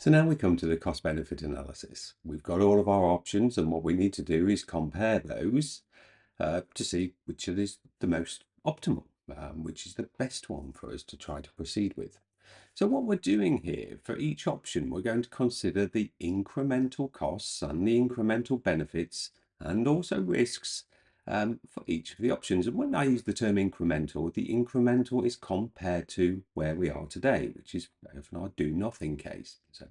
So now we come to the cost benefit analysis. We've got all of our options, and what we need to do is compare those to see which is the most optimal, which is the best one for us to try to proceed with. So what we're doing here, for each option, we're going to consider the incremental costs and the incremental benefits and also risks for each of the options. And when I use the term incremental, the incremental is compared to where we are today, which is often our do nothing case. So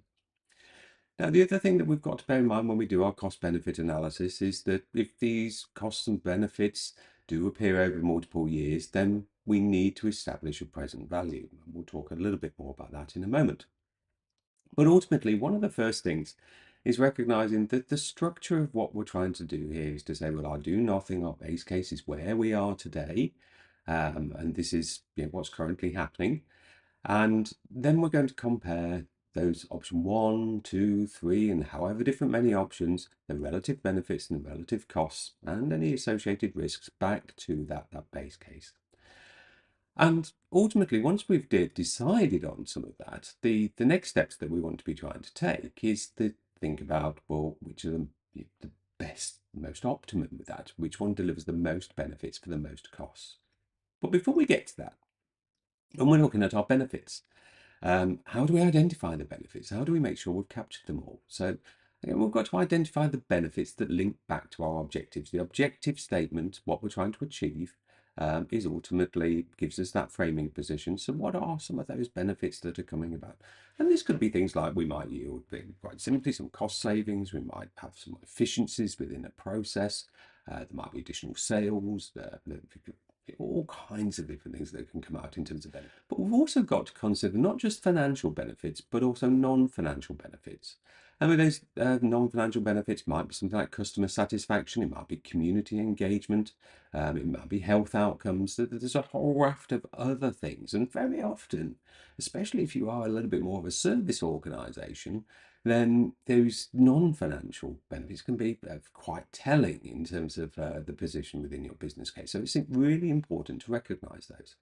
now, the other thing that we've got to bear in mind when we do our cost benefit analysis is that if these costs and benefits do appear over multiple years, then we need to establish a present value. And we'll talk a little bit more about that in a moment. But ultimately, one of the first things is recognizing that the structure of what we're trying to do here is to say, well, our do nothing, our base case is where we are today. And this is what's currently happening. And then we're going to compare those option 1, 2, 3, and however different many options, the relative benefits and the relative costs and any associated risks back to that base case. And ultimately, once we've decided on some of that, the next steps that we want to be trying to take is to think about, well, which are the best, most optimum with that, which one delivers the most benefits for the most costs. But before we get to that, and we're looking at our benefits, how do we identify the benefits? How do we make sure we've captured them all? So again, we've got to identify the benefits that link back to our objectives. The objective statement, what we're trying to achieve, is ultimately gives us that framing position. So what are some of those benefits that are coming about? And this could be things like we might yield quite simply some cost savings. We might have some efficiencies within a process. There might be additional sales. All kinds of different things that can come out in terms of benefit. But we've also got to consider not just financial benefits, but also non-financial benefits. And with those non-financial benefits might be something like customer satisfaction, it might be community engagement, it might be health outcomes. There's a whole raft of other things. And very often, especially if you are a little bit more of a service organization, then those non-financial benefits can be quite telling in terms of the position within your business case. So it's really important to recognize those.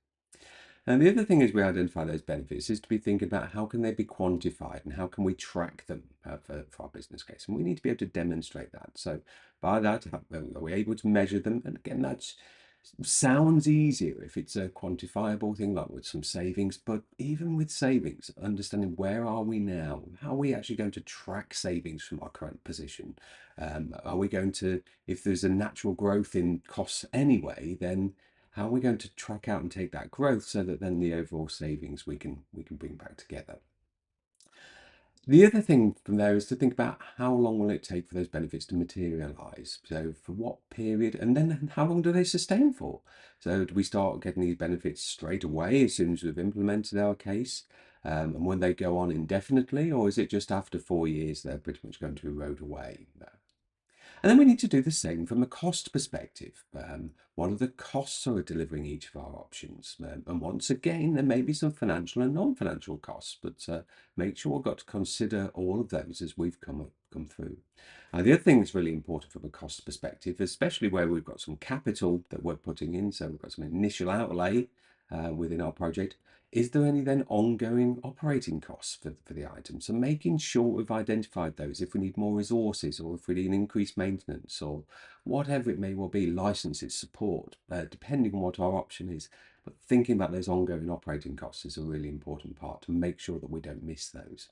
And the other thing as we identify those benefits is to be thinking about how can they be quantified and how can we track them for our business case. And we need to be able to demonstrate that. So by that, are we able to measure them? And again, that sounds easier if it's a quantifiable thing like with some savings, but even with savings, understanding where are we now? How are we actually going to track savings from our current position? Are we going to, if there's a natural growth in costs anyway, then how are we going to track out and take that growth so that then the overall savings we can bring back together? The other thing from there is to think about how long will it take for those benefits to materialize? So for what period, and then how long do they sustain for? So do we start getting these benefits straight away as soon as we've implemented our case? And when they go on indefinitely, or is it just after 4 years they're pretty much going to erode away? And then we need to do the same from a cost perspective. What are the costs of delivering each of our options? And once again, there may be some financial and non-financial costs, but make sure we've got to consider all of those as we've come through. The other thing that's really important from a cost perspective, especially where we've got some capital that we're putting in, so we've got some initial outlay within our project, is there any then ongoing operating costs for the item? So making sure we've identified those, if we need more resources or if we need increased maintenance or whatever it may well be, licenses, support, depending on what our option is. But thinking about those ongoing operating costs is a really important part to make sure that we don't miss those.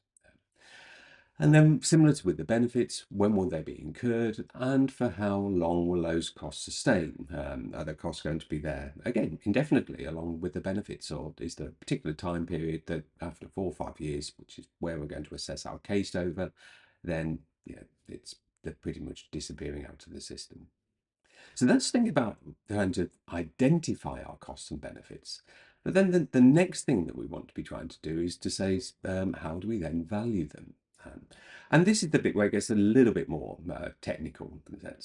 And then similar to with the benefits, when will they be incurred and for how long will those costs sustain? Are the costs going to be there, again, indefinitely along with the benefits, or is there a particular time period that after 4 or 5 years, which is where we're going to assess our case over, then they're pretty much disappearing out of the system. So that's thinking about trying to identify our costs and benefits. But then the next thing that we want to be trying to do is to say, how do we then value them? And this is the bit where it gets a little bit more technical.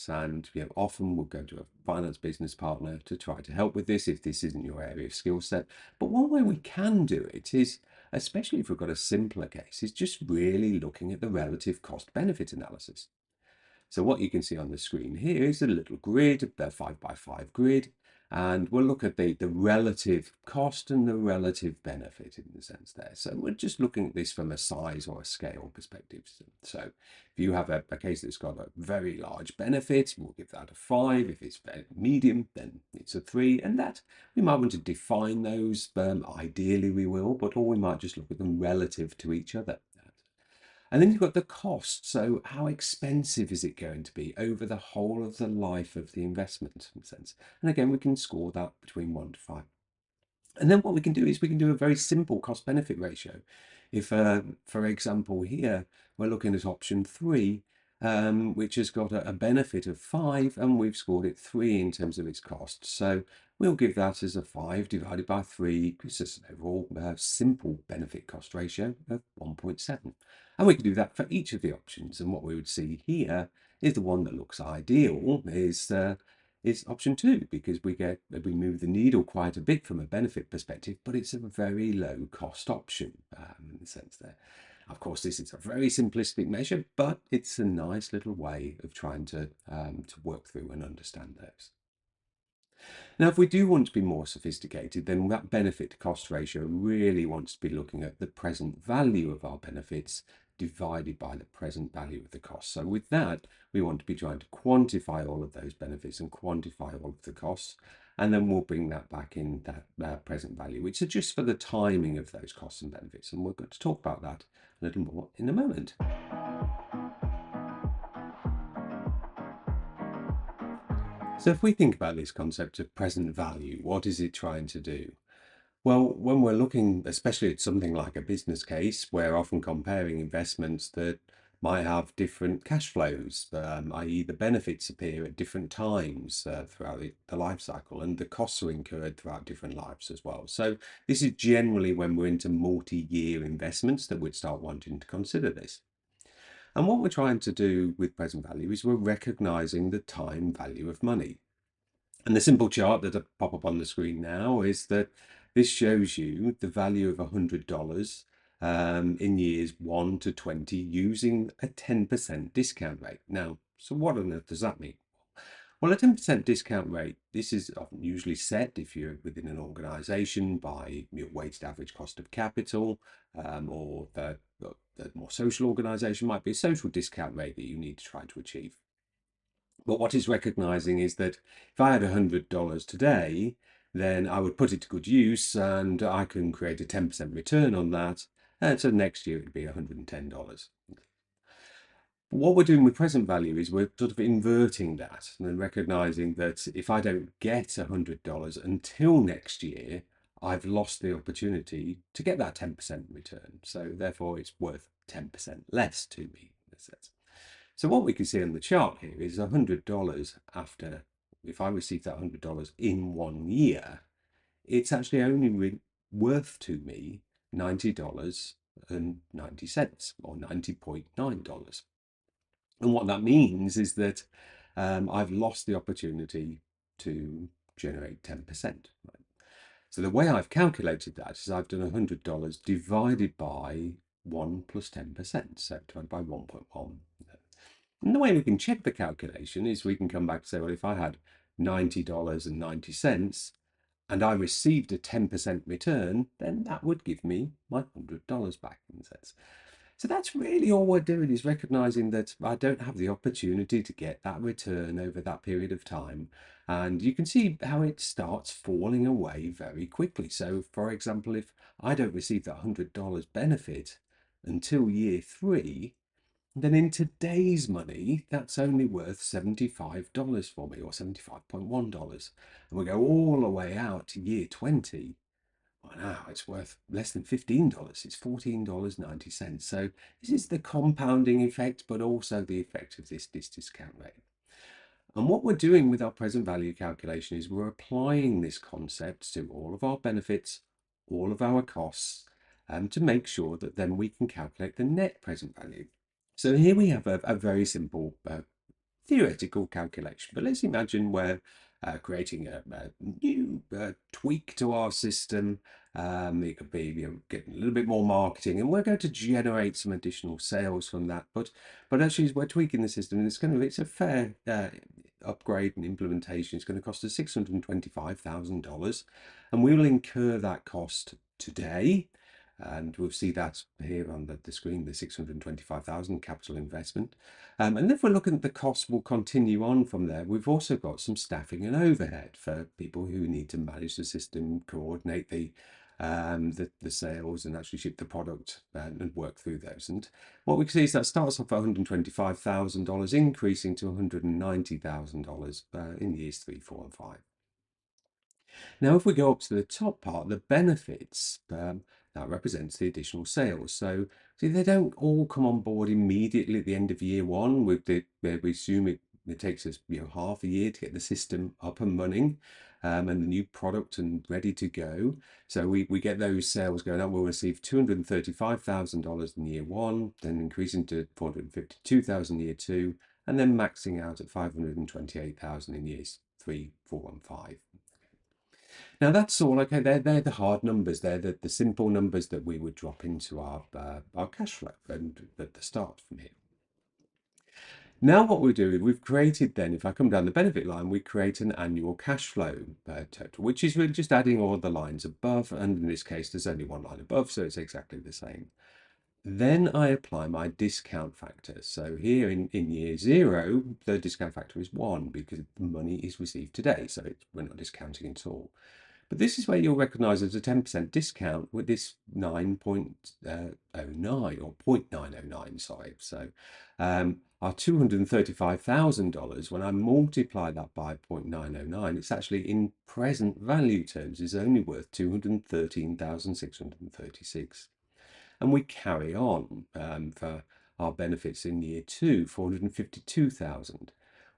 And often we'll go to a finance business partner to try to help with this if this isn't your area of skill set. But one way we can do it is, especially if we've got a simpler case, is just really looking at the relative cost benefit analysis. So what you can see on the screen here is a little grid, a 5x5 grid, And we'll look at the relative cost and the relative benefit in the sense there. So we're just looking at this from a size or a scale perspective. So if you have a case that's got a very large benefit, we'll give that a 5. If it's very medium, then it's a 3. And that we might want to define those. Ideally we will, or we might just look at them relative to each other. And then you've got the cost. So how expensive is it going to be over the whole of the life of the investment in a sense? And again, we can score that between 1 to 5. And then what we can do is we can do a very simple cost benefit ratio. If, for example, here we're looking at option 3, which has got a benefit of 5, and we've scored it 3 in terms of its cost. So we'll give that as a 5 divided by 3, gives us an overall simple benefit cost ratio of 1.7. And we can do that for each of the options. And what we would see here is the one that looks ideal is option 2, because we move the needle quite a bit from a benefit perspective, but it's a very low cost option in the sense there. Of course, this is a very simplistic measure, but it's a nice little way of trying to work through and understand those. Now, if we do want to be more sophisticated, then that benefit to cost ratio really wants to be looking at the present value of our benefits divided by the present value of the cost. So with that, we want to be trying to quantify all of those benefits and quantify all of the costs. And then we'll bring that back in that present value, which is just for the timing of those costs and benefits. And we're going to talk about that a little more in a moment. So if we think about this concept of present value, what is it trying to do? Well, when we're looking, especially at something like a business case, we're often comparing investments that might have different cash flows, i.e. the benefits appear at different times throughout the life cycle, and the costs are incurred throughout different lives as well. So this is generally when we're into multi-year investments that we'd start wanting to consider this. And what we're trying to do with present value is we're recognizing the time value of money. And the simple chart that will pop up on the screen now is that this shows you the value of $100 in years 1 to 20 using a 10% discount rate. Now, so what on earth does that mean? Well, a 10% discount rate, this is often usually set if you're within an organization by your weighted average cost of capital, or the more social organization might be a social discount rate that you need to try to achieve. But what it's recognizing is that if I had $100 today, then I would put it to good use and I can create a 10% return on that. And so next year it would be $110. What we're doing with present value is we're sort of inverting that and recognizing that if I don't get $100 until next year, I've lost the opportunity to get that 10% return. So therefore it's worth 10% less to me in a sense. So what we can see on the chart here is $100 after, if I receive that $100 in 1 year, it's actually only worth to me $90.90 or $90.9. And what that means is that I've lost the opportunity to generate 10%. Right? So the way I've calculated that is I've done $100 divided by 1 plus 10%, so divided by 1.1. And the way we can check the calculation is we can come back and say, well, if I had $90.90 and I received a 10% return, then that would give me my $100 back in a sense. So that's really all we're doing, is recognizing that I don't have the opportunity to get that return over that period of time. And you can see how it starts falling away very quickly. So for example, if I don't receive that $100 benefit until year 3, then in today's money, that's only worth $75 for me, or $75.1. And we go all the way out to year 20. Well, now it's worth less than $15. It's $14.90. So this is the compounding effect, but also the effect of this discount rate. And what we're doing with our present value calculation is we're applying this concept to all of our benefits, all of our costs, to make sure that then we can calculate the net present value. So here we have a very simple theoretical calculation, but let's imagine we're creating a new tweak to our system. It could be getting a little bit more marketing, and we're going to generate some additional sales from that. But actually, as we're tweaking the system, it's a fair upgrade and implementation is going to cost us $625,000, and we will incur that cost today. And we'll see that here on the screen, the 625,000 capital investment. And if we're looking at the costs, will continue on from there. We've also got some staffing and overhead for people who need to manage the system, coordinate the sales, and actually ship the product and work through those. And what we can see is that starts off at $125,000, increasing to $190,000 in years 3, 4, and 5. Now, if we go up to the top part, the benefits, that represents the additional sales. So see, they don't all come on board immediately at the end of year one. We assume it takes us half a year to get the system up and running, and the new product and ready to go. So we get those sales going up. We'll receive $235,000 in year one, then increasing to $452,000 in year two, and then maxing out at $528,000 in years 3, 4, and 5. Now that's all okay. They're the hard numbers. They're the simple numbers that we would drop into our cash flow and at the start from here. Now what we do, we've created then, if I come down the benefit line, we create an annual cash flow total, which is really just adding all the lines above. And in this case, there's only one line above, so it's exactly the same. Then I apply my discount factor. So here in year 0, the discount factor is 1 because the money is received today. So we're not discounting at all. But this is where you'll recognize there's a 10% discount with this 9.09 or 0.909, sorry. So our $235,000, when I multiply that by 0.909, it's actually in present value terms is only worth 213,636. And we carry on for our benefits in year 2, 452,000.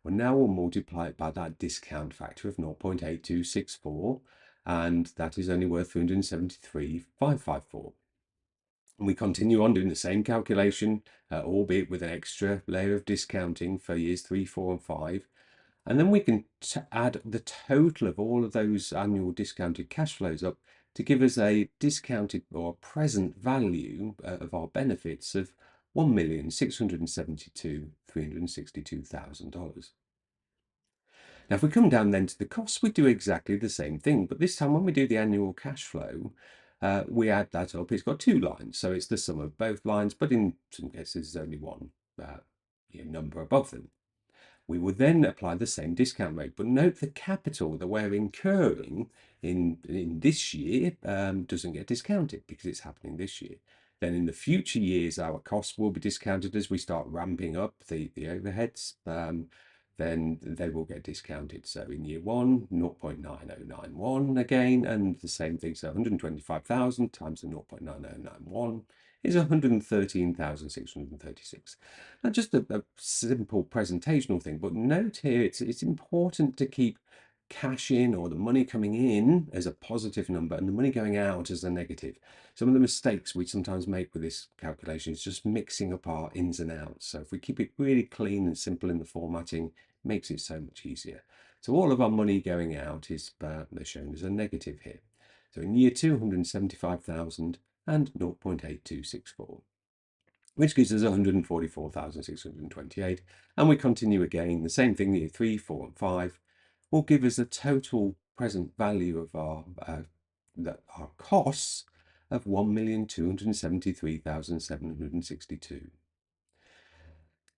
Well, now we'll multiply it by that discount factor of 0.8264, and that is only worth 373,554. And we continue on doing the same calculation, albeit with an extra layer of discounting for years 3, 4, and 5. And then we can add the total of all of those annual discounted cash flows up to give us a discounted or present value of our benefits of $1,672,362,000. Now, if we come down then to the costs, we do exactly the same thing, but this time when we do the annual cash flow, we add that up. It's got 2 lines, so it's the sum of both lines, but in some cases there's only one number above them. We would then apply the same discount rate, but note the capital that we're incurring in this year doesn't get discounted because it's happening this year. Then in the future years, our costs will be discounted as we start ramping up the overheads. Then they will get discounted. So in year 1, 0.9091 again, and the same thing. So 125,000 times the 0.9091 is 113,636. Now, just a simple presentational thing, but note here it's important to keep cash in or the money coming in as a positive number and the money going out as a negative. Some of the mistakes we sometimes make with this calculation is just mixing up our ins and outs. So if we keep it really clean and simple in the formatting, it makes it so much easier. So all of our money going out is shown as a negative here. So in year 2, 175,000 and 0.8264. Which gives us 144,628. And we continue again, the same thing, year 3, 4, and 5 will give us a total present value of our costs of 1,273,762.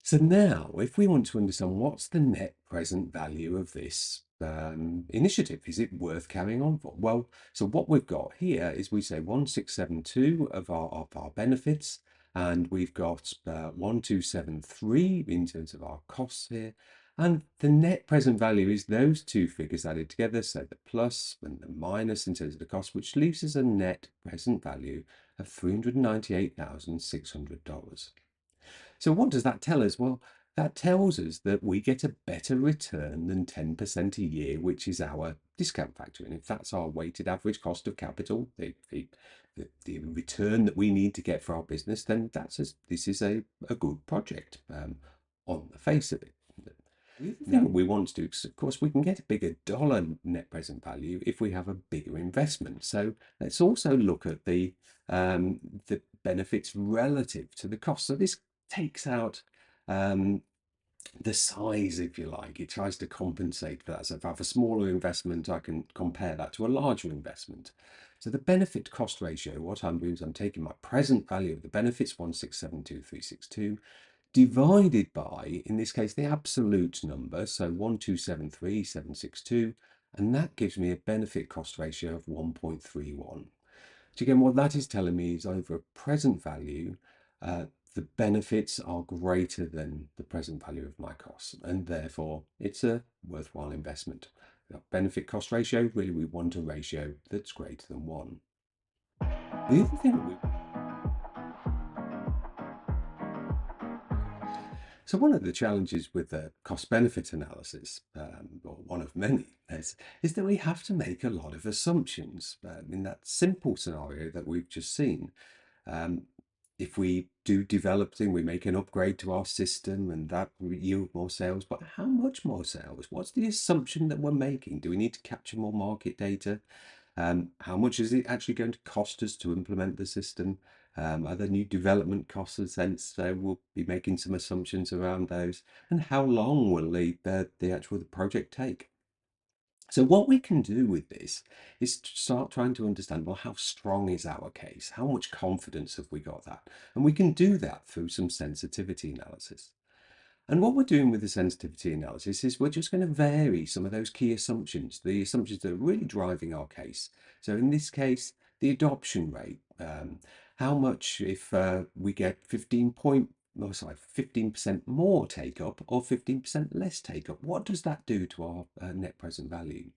So now, if we want to understand what's the net present value of this initiative, is it worth carrying on for? Well, so what we've got here is we say 1672 of our benefits, and we've got 1273 in terms of our costs here. And the net present value is those two figures added together, so the plus and the minus in terms of the cost, which leaves us a net present value of $398,600. So what does that tell us? Well, that tells us that we get a better return than 10% a year, which is our discount factor. And if that's our weighted average cost of capital, the return that we need to get for our business, then this is a good project on the face of it. The other thing we want to do, because of course we can get a bigger dollar net present value if we have a bigger investment. So let's also look at the benefits relative to the cost. So this takes out the size, if you like. It tries to compensate for that. So if I have a smaller investment, I can compare that to a larger investment. So the benefit cost ratio, what I'm doing is I'm taking my present value of the benefits, 1672362, divided by, in this case, the absolute number, so 1273762, and that gives me a benefit cost ratio of 1.31. So again, what that is telling me is over a present value, uh, the benefits are greater than the present value of my costs, and therefore it's a worthwhile investment. Benefit cost ratio, really we want a ratio that's greater than 1. The other thing that we So one of the challenges with the cost-benefit analysis, or one of many, is that we have to make a lot of assumptions. In that simple scenario that we've just seen, um, if we do developing, we make an upgrade to our system and that will yield more sales, but how much more sales? What's the assumption that we're making? Do we need to capture more market data? How much is it actually going to cost us to implement the system? Are there new development costs in the sense so we'll be making some assumptions around those? And how long will the actual project take? So what we can do with this is to start trying to understand, well, how strong is our case? How much confidence have we got that? And we can do that through some sensitivity analysis. And what we're doing with the sensitivity analysis is we're just going to vary some of those key assumptions, the assumptions that are really driving our case. So in this case, the adoption rate. How much if we get 15% more take up or 15% less take up? What does that do to our net present value?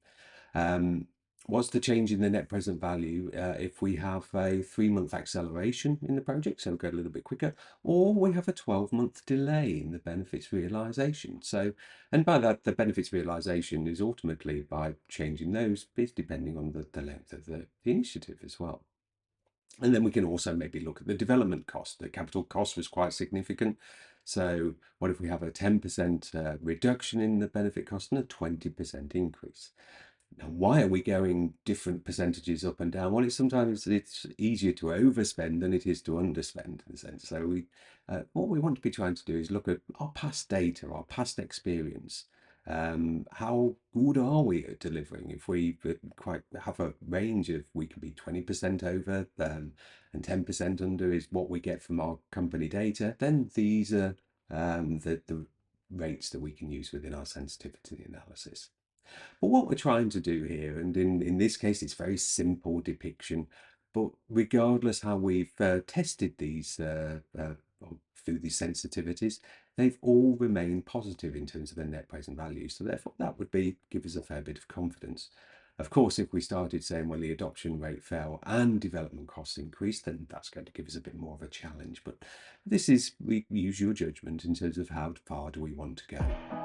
Um, what's the change in the net present value if we have a 3-month acceleration in the project, so go a little bit quicker, or we have a 12-month delay in the benefits realization? So, and by that, the benefits realization is ultimately by changing those bits depending on the length of the initiative as well. And then we can also maybe look at the development cost. The capital cost was quite significant. So what if we have a 10% reduction in the benefit cost and a 20% increase? Now, why are we going different percentages up and down? Well, sometimes it's easier to overspend than it is to underspend in a sense. So what we want to be trying to do is look at our past data, our past experience. How good are we at delivering? If we quite have a range of, we can be 20% over and 10% under is what we get from our company data, then these are the rates that we can use within our sensitivity analysis. But what we're trying to do here, and in this case, it's very simple depiction, but regardless how we've tested these through these sensitivities, they've all remained positive in terms of their net present value. So therefore, that would give us a fair bit of confidence. Of course, if we started saying, well, the adoption rate fell and development costs increased, then that's going to give us a bit more of a challenge. But we use your judgment in terms of how far do we want to go.